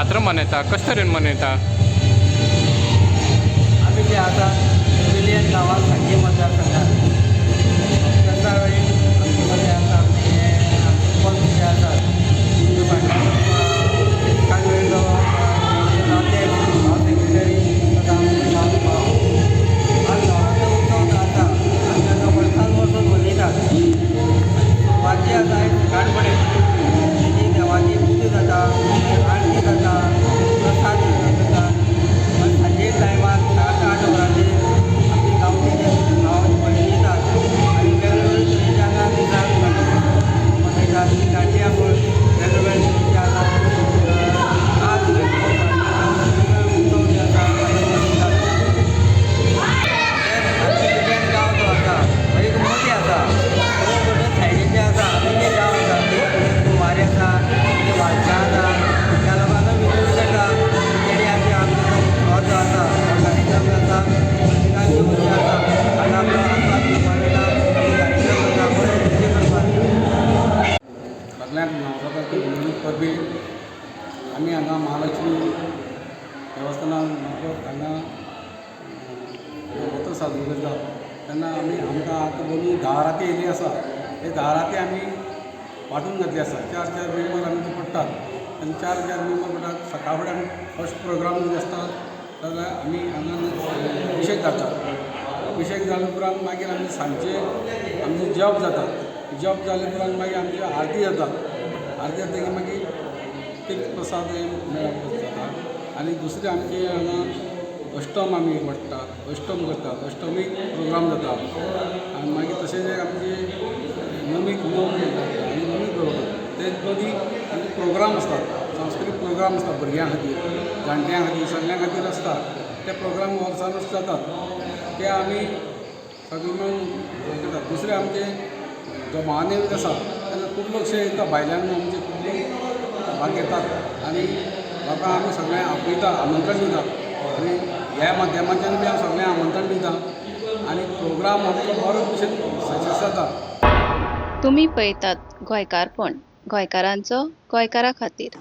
जात्रा मनयता कशे तरेन मनयता? आम्ही जे आता सिव्हिलियन गावात सांगे मतदारसंघात त्याचा वेळी आमच्यामध्ये आता आमचे पद जे आसात ते भांडणात कांय वेळ जो गांव सेक्रेटरी तथा आज गांवाचो उत्सव जो आसा आमी हांगा वर्सान वर्सून मनयतात. सुरवात जी आसा गाणपणे तेजी देवाची पुजा जाता, आरती जाता, प्रसाद जाता आनी सांजे टायमार 7-8 वरांचेर आमची गांवची जे गांवांची भयणी येतात आनी वेगवेगळे तरेचे हांगा दिसाक मनयतात. दांडिया म्हण वेगवेगळे तरेचे आसा आज वेगवेगळे उत्सव जे आसा मनयतात. आमचे पेडण्यां गांव जो आसा हो एक मोठी आसा. दोन सायडीन जे आसा आमी जे गांव आसा ते कुंवारी आसा, ते वालच्या आसा, त्या लोकांना विचारूंक येता तेणी आमी आमचो हो जो आसा कार्यक्रम जाता प्रत्येकान घेवन जे आसा हांगा आपलो आस्वाद घेवपाक येता आनी कार्यक्रम जाता बरे तरेचे करपाक. सगळ्यांक नवजाता ती निमणूक परबी आमी हांगा महालक्ष्मी देवस्थानान हांगा नवरात्र साजरो करतात तेन्ना आमकां आतां बरी 10 राती येयली आसा. ते 10 राती आमी वांटून घातली आसा. 4-4 मेंबर आमचे पडटात आनी 4-4 मेंबर पडटात. सकाळ फुडें फर्स्ट प्रोग्राम जो आसता जाल्यार आमी हांगा अभिशेक घालतात. अभिशेक जाले उपरांत मागीर आमी सांजचे आमचे जप जाता. जप जाले उपरांत मागीर आमची आरती जाता. आरती जातकीर मागीर तीर्थ प्रसाद मेळप जाता आनी दुसरे आमचे हांगा अष्टम आमी वाडटात, अष्टम करतात. अष्टमीक प्रोग्राम जाता आनी मागीर तशेंच एक आमचे नमीक नोम आनी नमीक बरोबर ते मदीं आमचे प्रोग्राम आसतात. सांस्कृतीक प्रोग्राम आसता भुरग्यां खातीर, जाणट्यां खातीर, सगळ्यां खातीर आसता. ते प्रोग्राम वर्सानूच जातात. ते आमी सगळे मेळून हें करतात. दुसरे आमचे जो महानेवेद आसा तेन्ना खूब लोक येता, भायल्यान आमचे खूब लोक भाग घेतात आनी लोकांक आमी सगळें आपयता, आमंत्रण दितात आनी ह्या माध्यमांतल्यान बी हांव सगळ्यांक आमंत्रण दिता आनी प्रोग्राम आमचो बरो भशेन सक्सेस जाता. तुमी पळयतात गोंयकारपण, गोंयकारांचो गोंयकारा खातीर.